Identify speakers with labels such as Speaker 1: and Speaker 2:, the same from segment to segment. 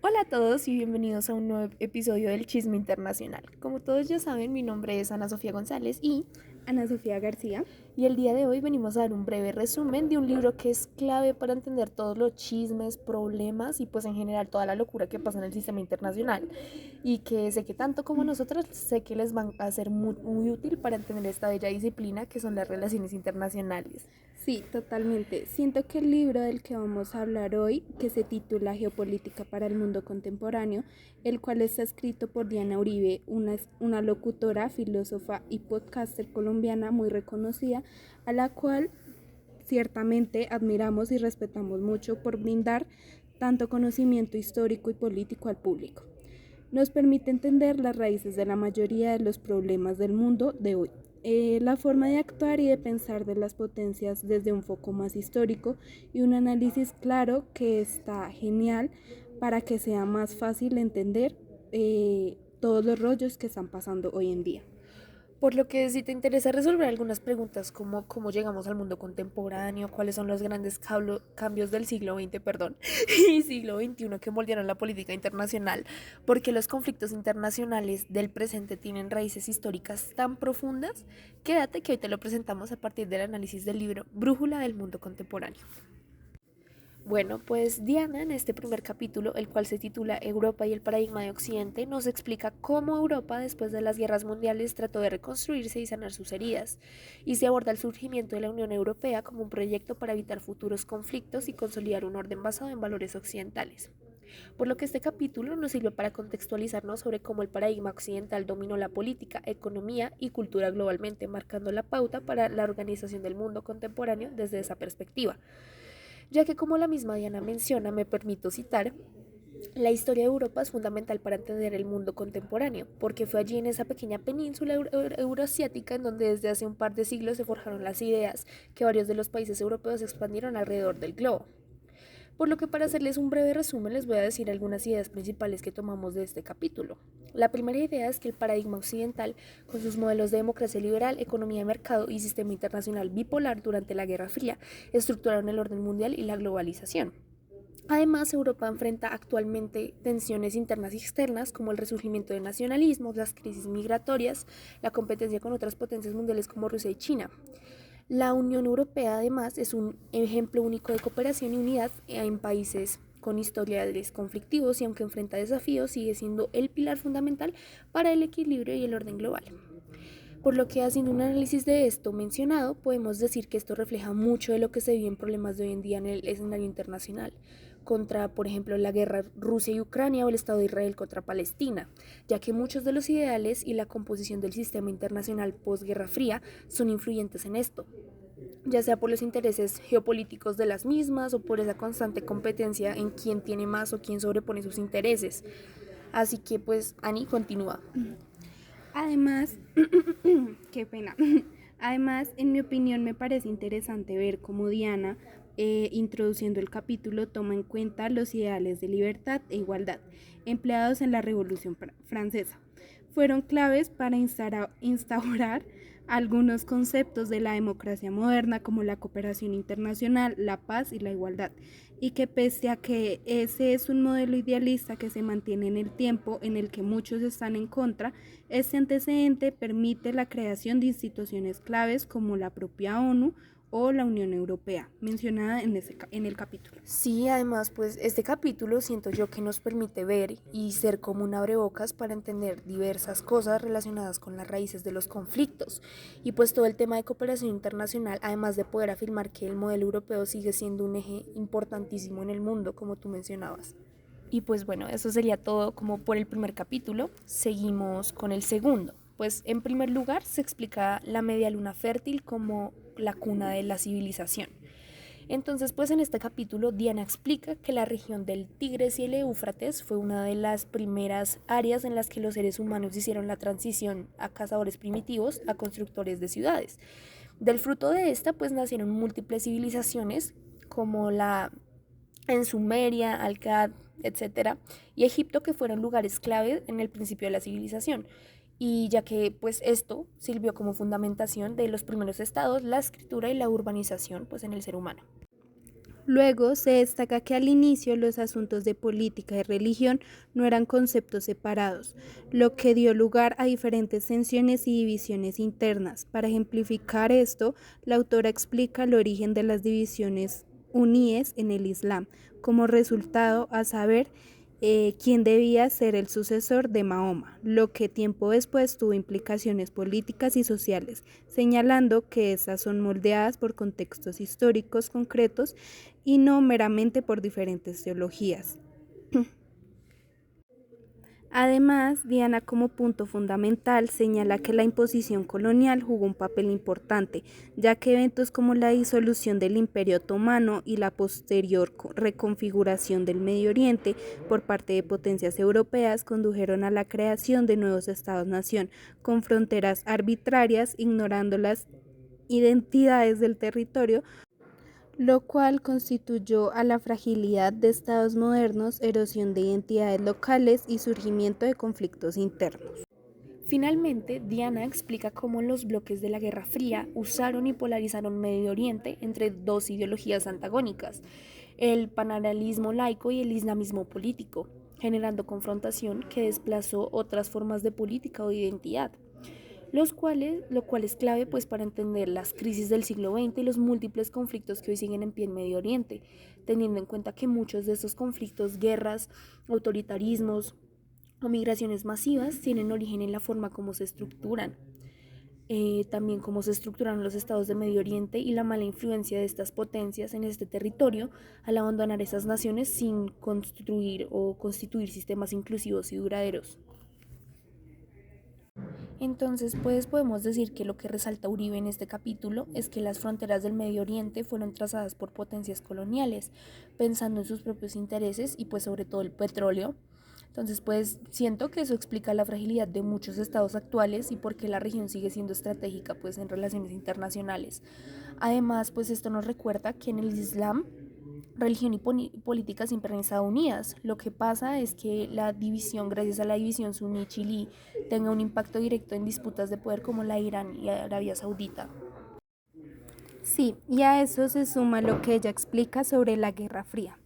Speaker 1: Hola a todos y bienvenidos a un nuevo episodio del Chisme Internacional. Como todos ya saben, mi nombre es Ana Sofía González
Speaker 2: Ana Sofía García.
Speaker 1: y el día de hoy venimos a dar un breve resumen de un libro que es clave para entender todos los chismes, problemas y pues en general toda la locura que pasa en el sistema internacional y que sé que tanto como nosotros sé que les van a ser muy útil para entender esta bella disciplina que son las relaciones internacionales.
Speaker 2: Sí, totalmente. Siento que el libro del que vamos a hablar hoy, que se titula Geopolítica para el Mundo Contemporáneo, el cual está escrito por Diana Uribe, una locutora, filósofa y podcaster colombiana muy reconocida, a la cual ciertamente admiramos y respetamos mucho por brindar tanto conocimiento histórico y político al público. Nos permite entender las raíces de la mayoría de los problemas del mundo de hoy. La forma de actuar y de pensar de las potencias desde un foco más histórico y un análisis claro que está genial para que sea más fácil entender todos los rollos que están pasando hoy en día.
Speaker 1: Por lo que si te interesa resolver algunas preguntas como cómo llegamos al mundo contemporáneo, cuáles son los grandes cambios del siglo XX, perdón, y siglo XXI que moldearon la política internacional, porque los conflictos internacionales del presente tienen raíces históricas tan profundas, quédate que hoy te lo presentamos a partir del análisis del libro Brújula del Mundo Contemporáneo. Bueno, pues Diana en este primer capítulo, el cual se titula Europa y el paradigma de Occidente, nos explica cómo Europa después de las guerras mundiales trató de reconstruirse y sanar sus heridas, y se aborda el surgimiento de la Unión Europea como un proyecto para evitar futuros conflictos y consolidar un orden basado en valores occidentales. Por lo que este capítulo nos sirve para contextualizarnos sobre cómo el paradigma occidental dominó la política, economía y cultura globalmente, marcando la pauta para la organización del mundo contemporáneo desde esa perspectiva, ya que como la misma Diana menciona, me permito citar, la historia de Europa es fundamental para entender el mundo contemporáneo, porque fue allí en esa pequeña península euroasiática en donde desde hace un par de siglos se forjaron las ideas que varios de los países europeos expandieron alrededor del globo. Por lo que para hacerles un breve resumen les voy a decir algunas ideas principales que tomamos de este capítulo. La primera idea es que el paradigma occidental, con sus modelos de democracia liberal, economía de mercado y sistema internacional bipolar durante la Guerra Fría, estructuraron el orden mundial y la globalización. Además, Europa enfrenta actualmente tensiones internas y externas como el resurgimiento de nacionalismos, las crisis migratorias, la competencia con otras potencias mundiales como Rusia y China. La Unión Europea, además, es un ejemplo único de cooperación y unidad en países con historiales conflictivos y aunque enfrenta desafíos, sigue siendo el pilar fundamental para el equilibrio y el orden global. Por lo que haciendo un análisis de esto mencionado, podemos decir que esto refleja mucho de lo que se vive en problemas de hoy en día en el escenario internacional, contra, por ejemplo, la guerra Rusia y Ucrania o el Estado de Israel contra Palestina, ya que muchos de los ideales y la composición del sistema internacional post-Guerra Fría son influyentes en esto, ya sea por los intereses geopolíticos de las mismas o por esa constante competencia en quién tiene más o quién sobrepone sus intereses. Así que pues Ani continúa.
Speaker 2: Además, qué pena. Además, en mi opinión, me parece interesante ver cómo Diana, introduciendo el capítulo, toma en cuenta los ideales de libertad e igualdad empleados en la Revolución Francesa. Fueron claves para instaurar algunos conceptos de la democracia moderna como la cooperación internacional, la paz y la igualdad, y que pese a que ese es un modelo idealista que se mantiene en el tiempo en el que muchos están en contra, este antecedente permite la creación de instituciones claves como la propia ONU o la Unión Europea, mencionada en el capítulo.
Speaker 1: Sí, además, pues este capítulo siento yo que nos permite ver y ser como un abrebocas para entender diversas cosas relacionadas con las raíces de los conflictos y pues todo el tema de cooperación internacional, además de poder afirmar que el modelo europeo sigue siendo un eje importantísimo en el mundo, como tú mencionabas. Y pues bueno, eso sería todo como por el primer capítulo. Seguimos con el segundo. Pues en primer lugar se explica la media luna fértil como la cuna de la civilización. Entonces, pues en este capítulo Diana explica que la región del Tigris y el Éufrates fue una de las primeras áreas en las que los seres humanos hicieron la transición a cazadores primitivos a constructores de ciudades. Del fruto de esta, pues nacieron múltiples civilizaciones como la en Sumeria, Akkad, etcétera, y Egipto, que fueron lugares clave en el principio de la civilización. Y ya que pues esto sirvió como fundamentación de los primeros estados, la escritura y la urbanización pues en el ser humano.
Speaker 2: Luego se destaca que al inicio los asuntos de política y religión no eran conceptos separados, lo que dio lugar a diferentes tensiones y divisiones internas. Para ejemplificar esto, la autora explica el origen de las divisiones uníes en el Islam, como resultado a saber quién debía ser el sucesor de Mahoma, lo que tiempo después tuvo implicaciones políticas y sociales, señalando que estas son moldeadas por contextos históricos concretos y no meramente por diferentes teologías. Además, Diana como punto fundamental señala que la imposición colonial jugó un papel importante, ya que eventos como la disolución del Imperio Otomano y la posterior reconfiguración del Medio Oriente por parte de potencias europeas condujeron a la creación de nuevos estados-nación con fronteras arbitrarias, ignorando las identidades del territorio, lo cual constituyó a la fragilidad de estados modernos, erosión de identidades locales y surgimiento de conflictos internos.
Speaker 1: Finalmente, Diana explica cómo los bloques de la Guerra Fría usaron y polarizaron Medio Oriente entre dos ideologías antagónicas, el panarabismo laico y el islamismo político, generando confrontación que desplazó otras formas de política o de identidad. Lo cual es clave pues para entender las crisis del siglo XX y los múltiples conflictos que hoy siguen en pie en Medio Oriente, teniendo en cuenta que muchos de estos conflictos, guerras, autoritarismos o migraciones masivas tienen origen en la forma como se estructuran. También cómo se estructuraron los estados de Medio Oriente y la mala influencia de estas potencias en este territorio al abandonar esas naciones sin construir o constituir sistemas inclusivos y duraderos. Entonces, pues podemos decir que lo que resalta Uribe en este capítulo es que las fronteras del Medio Oriente fueron trazadas por potencias coloniales, pensando en sus propios intereses y pues sobre todo el petróleo. Entonces, pues siento que eso explica la fragilidad de muchos estados actuales y por qué la región sigue siendo estratégica pues en relaciones internacionales. Además, pues esto nos recuerda que en el Islam religión y política siempre han estado unidas. Lo que pasa es que la división, gracias a la división suní-chií, tenga un impacto directo en disputas de poder como la Irán y Arabia Saudita.
Speaker 2: Sí, y a eso se suma lo que ella explica sobre la Guerra Fría.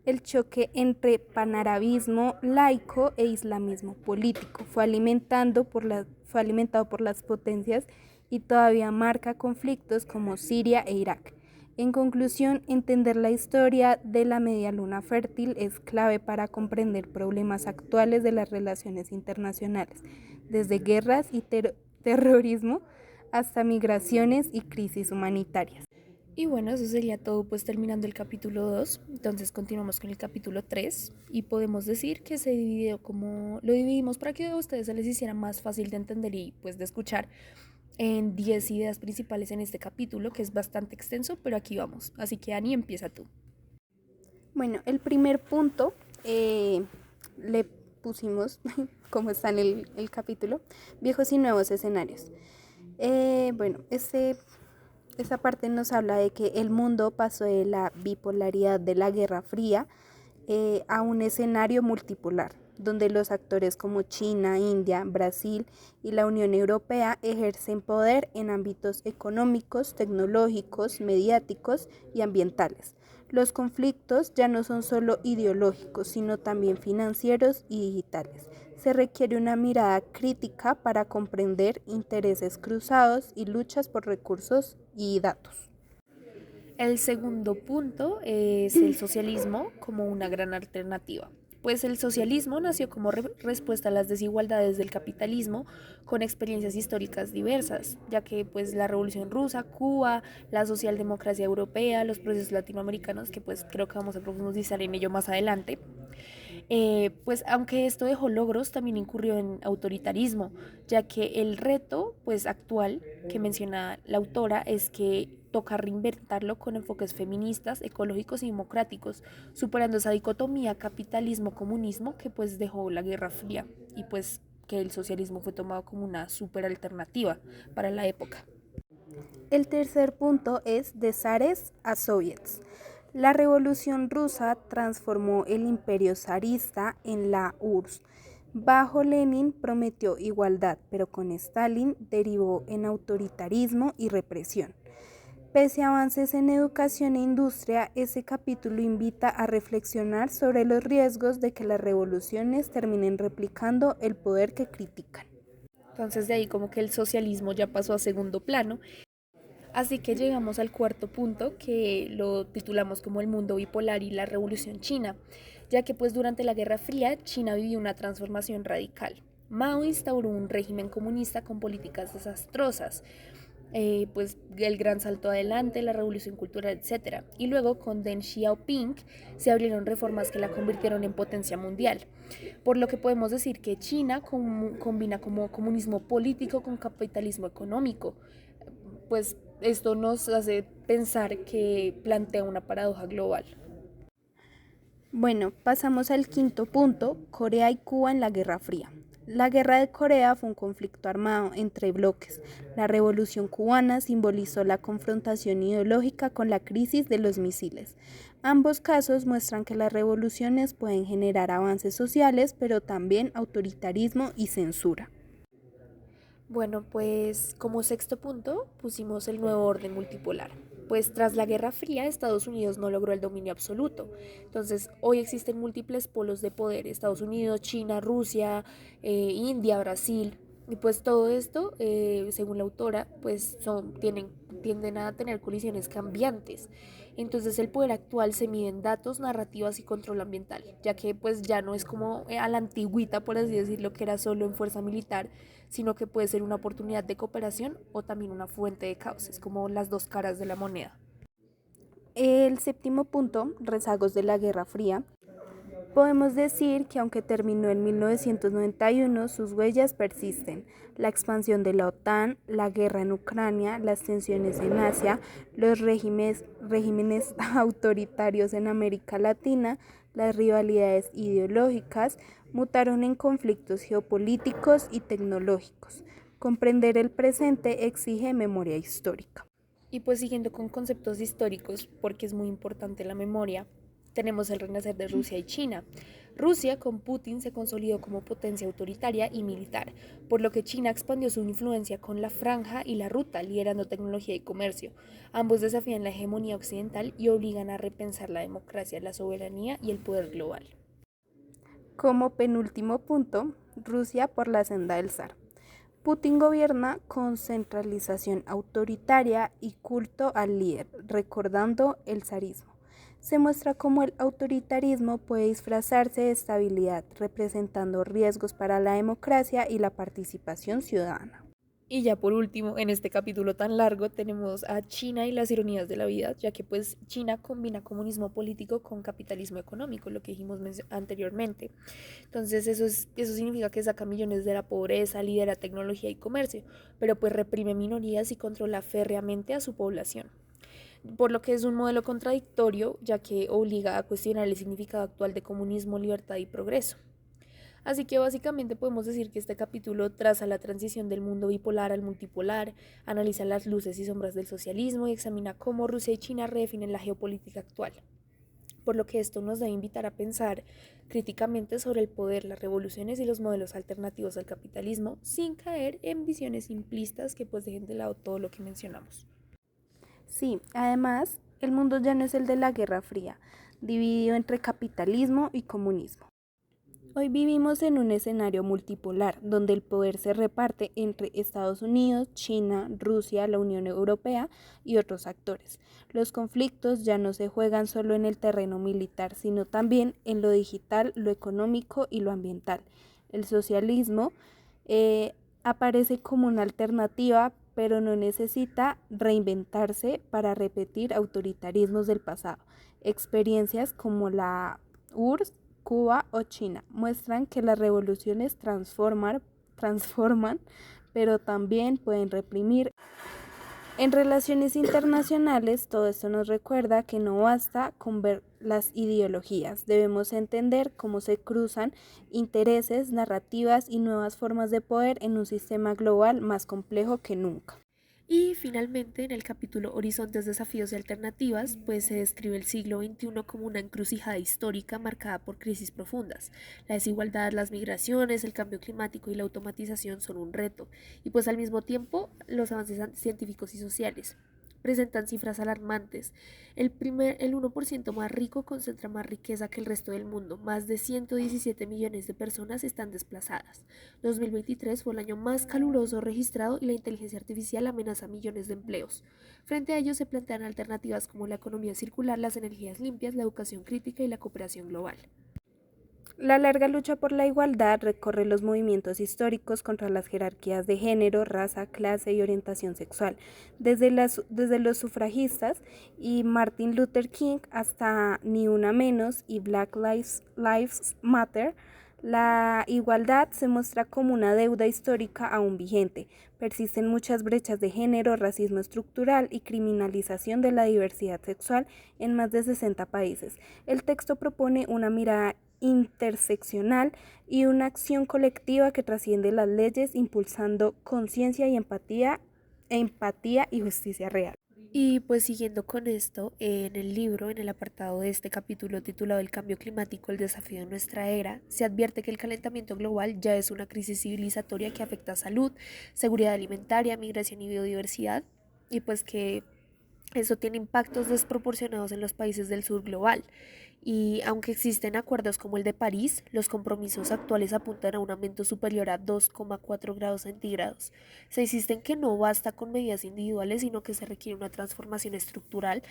Speaker 2: El choque entre panarabismo laico e islamismo político fue alimentado por las potencias y todavía marca conflictos como Siria e Irak. En conclusión, entender la historia de la media luna fértil es clave para comprender problemas actuales de las relaciones internacionales, desde guerras y terrorismo hasta migraciones y crisis humanitarias.
Speaker 1: Y bueno, eso sería todo pues terminando el capítulo 2. Entonces continuamos con el capítulo 3 y podemos decir que se dividió como lo dividimos para que a ustedes se les hiciera más fácil de entender y pues de escuchar en 10 ideas principales en este capítulo, que es bastante extenso, pero aquí vamos. Así que Ani, empieza tú.
Speaker 2: Bueno, el primer punto le pusimos, como está en el capítulo, viejos y nuevos escenarios. Bueno, esta parte nos habla de que el mundo pasó de la bipolaridad de la Guerra Fría a un escenario multipolar, donde los actores como China, India, Brasil y la Unión Europea ejercen poder en ámbitos económicos, tecnológicos, mediáticos y ambientales. Los conflictos ya no son solo ideológicos, sino también financieros y digitales. Se requiere una mirada crítica para comprender intereses cruzados y luchas por recursos y datos.
Speaker 1: El segundo punto es el socialismo como una gran alternativa. Pues el socialismo nació como respuesta a las desigualdades del capitalismo con experiencias históricas diversas, ya que pues la Revolución Rusa, Cuba, la socialdemocracia europea, los procesos latinoamericanos, que pues creo que vamos a profundizar en ello más adelante, pues aunque esto dejó logros, también incurrió en autoritarismo, ya que el reto pues actual que menciona la autora es que toca reinventarlo con enfoques feministas, ecológicos y democráticos, superando esa dicotomía capitalismo-comunismo que pues dejó la Guerra Fría y pues que el socialismo fue tomado como una super alternativa para la época.
Speaker 2: El tercer punto es de zares a soviets. La Revolución Rusa transformó el imperio zarista en la URSS. Bajo Lenin prometió igualdad, pero con Stalin derivó en autoritarismo y represión. Pese a avances en educación e industria, ese capítulo invita a reflexionar sobre los riesgos de que las revoluciones terminen replicando el poder que critican.
Speaker 1: Entonces de ahí como que el socialismo ya pasó a segundo plano. Así que llegamos al cuarto punto, que lo titulamos como el mundo bipolar y la revolución china, ya que pues durante la Guerra Fría China vivió una transformación radical. Mao instauró un régimen comunista con políticas desastrosas, pues el gran salto adelante, la revolución cultural, etc. Y luego con Deng Xiaoping se abrieron reformas que la convirtieron en potencia mundial. Por lo que podemos decir que China combina como comunismo político con capitalismo económico. Pues esto nos hace pensar que plantea una paradoja global.
Speaker 2: Bueno, pasamos al quinto punto, Corea y Cuba en la Guerra Fría. La Guerra de Corea fue un conflicto armado entre bloques. La Revolución cubana simbolizó la confrontación ideológica con la crisis de los misiles. Ambos casos muestran que las revoluciones pueden generar avances sociales, pero también autoritarismo y censura.
Speaker 1: Bueno, pues como sexto punto pusimos el nuevo orden multipolar. Pues tras la Guerra Fría, Estados Unidos no logró el dominio absoluto. Entonces, hoy existen múltiples polos de poder: Estados Unidos, China, Rusia, India, Brasil. Y pues todo esto, según la autora, pues tienden a tener colisiones cambiantes. Entonces el poder actual se mide en datos, narrativas y control ambiental, ya que pues ya no es como a la antigüita, por así decirlo, que era solo en fuerza militar, sino que puede ser una oportunidad de cooperación o también una fuente de caos. Es como las dos caras de la moneda.
Speaker 2: El séptimo punto, rezagos de la Guerra Fría. Podemos decir que aunque terminó en 1991, sus huellas persisten. La expansión de la OTAN, la guerra en Ucrania, las tensiones en Asia, los regímenes autoritarios en América Latina, las rivalidades ideológicas mutaron en conflictos geopolíticos y tecnológicos. Comprender el presente exige memoria histórica.
Speaker 1: Y pues siguiendo con conceptos históricos, porque es muy importante la memoria, tenemos el renacer de Rusia y China. Rusia con Putin se consolidó como potencia autoritaria y militar, por lo que China expandió su influencia con la Franja y la Ruta, liderando tecnología y comercio. Ambos desafían la hegemonía occidental y obligan a repensar la democracia, la soberanía y el poder global.
Speaker 2: Como penúltimo punto, Rusia por la senda del zar. Putin gobierna con centralización autoritaria y culto al líder, recordando el zarismo. Se muestra cómo el autoritarismo puede disfrazarse de estabilidad, representando riesgos para la democracia y la participación ciudadana.
Speaker 1: Y ya por último, en este capítulo tan largo tenemos a China y las ironías de la vida, ya que pues China combina comunismo político con capitalismo económico, lo que dijimos anteriormente. Entonces eso significa que saca millones de la pobreza, lidera tecnología y comercio, pero pues reprime minorías y controla férreamente a su población. Por lo que es un modelo contradictorio, ya que obliga a cuestionar el significado actual de comunismo, libertad y progreso. Así que básicamente podemos decir que este capítulo traza la transición del mundo bipolar al multipolar, analiza las luces y sombras del socialismo y examina cómo Rusia y China redefinen la geopolítica actual. Por lo que esto nos debe invitar a pensar críticamente sobre el poder, las revoluciones y los modelos alternativos al capitalismo, sin caer en visiones simplistas que pues dejen de lado todo lo que mencionamos.
Speaker 2: Sí, además, el mundo ya no es el de la Guerra Fría, dividido entre capitalismo y comunismo. Hoy vivimos en un escenario multipolar, donde el poder se reparte entre Estados Unidos, China, Rusia, la Unión Europea y otros actores. Los conflictos ya no se juegan solo en el terreno militar, sino también en lo digital, lo económico y lo ambiental. El socialismo aparece como una alternativa, pero no necesita reinventarse para repetir autoritarismos del pasado. Experiencias como la URSS, Cuba o China muestran que las revoluciones transforman, pero también pueden reprimir. En relaciones internacionales, todo esto nos recuerda que no basta con ver las ideologías, debemos entender cómo se cruzan intereses, narrativas y nuevas formas de poder en un sistema global más complejo que nunca.
Speaker 1: Y finalmente, en el capítulo Horizontes, Desafíos y Alternativas, pues se describe el siglo XXI como una encrucijada histórica marcada por crisis profundas. La desigualdad, las migraciones, el cambio climático y la automatización son un reto, y pues al mismo tiempo los avances científicos y sociales presentan cifras alarmantes. El 1% más rico concentra más riqueza que el resto del mundo. Más de 117 millones de personas están desplazadas. 2023 fue el año más caluroso registrado y la inteligencia artificial amenaza millones de empleos. Frente a ello se plantean alternativas como la economía circular, las energías limpias, la educación crítica y la cooperación global.
Speaker 2: La larga lucha por la igualdad recorre los movimientos históricos contra las jerarquías de género, raza, clase y orientación sexual, desde los sufragistas y Martin Luther King hasta Ni Una Menos y Lives Matter. La igualdad se muestra como una deuda histórica aún vigente. Persisten muchas brechas de género, racismo estructural y criminalización de la diversidad sexual en más de 60 países. El texto propone una mirada interseccional y una acción colectiva que trasciende las leyes, impulsando conciencia y empatía y justicia real.
Speaker 1: Y pues siguiendo con esto, en el libro, en el apartado de este capítulo titulado El cambio climático, el desafío de nuestra era, se advierte que el calentamiento global ya es una crisis civilizatoria que afecta a salud, seguridad alimentaria, migración y biodiversidad, y pues que eso tiene impactos desproporcionados en los países del sur global. Y aunque existen acuerdos como el de París, los compromisos actuales apuntan a un aumento superior a 2,4 grados centígrados. Se insiste en que no basta con medidas individuales, sino que se requiere una transformación estructural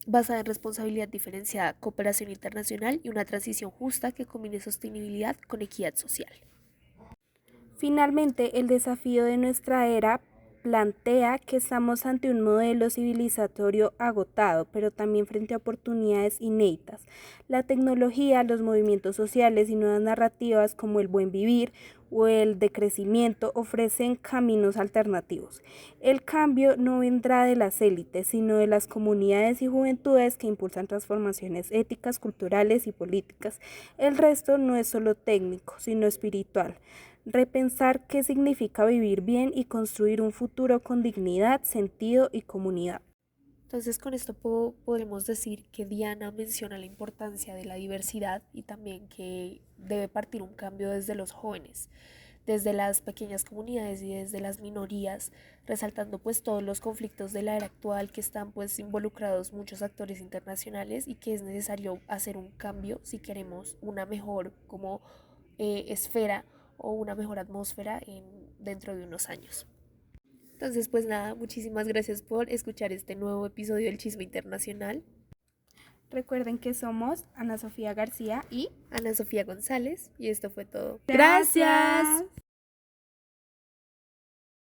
Speaker 1: basada en responsabilidad diferenciada, cooperación internacional y una transición justa que combine sostenibilidad con equidad social.
Speaker 2: Finalmente, el desafío de nuestra era plantea que estamos ante un modelo civilizatorio agotado, pero también frente a oportunidades inéditas. La tecnología, los movimientos sociales y nuevas narrativas como el buen vivir o el decrecimiento ofrecen caminos alternativos. El cambio no vendrá de las élites, sino de las comunidades y juventudes que impulsan transformaciones éticas, culturales y políticas. El resto no es solo técnico, sino espiritual. Repensar qué significa vivir bien y construir un futuro con dignidad, sentido y comunidad.
Speaker 1: Entonces con esto podremos decir que Diana menciona la importancia de la diversidad y también que debe partir un cambio desde los jóvenes, desde las pequeñas comunidades y desde las minorías, resaltando pues todos los conflictos de la era actual que están pues involucrados muchos actores internacionales y que es necesario hacer un cambio si queremos una mejor como esfera o una mejor atmósfera dentro de unos años. Entonces, pues nada, muchísimas gracias por escuchar este nuevo episodio del Chisme Internacional.
Speaker 2: Recuerden que somos Ana Sofía García y
Speaker 1: Ana Sofía González, y esto fue todo.
Speaker 2: gracias.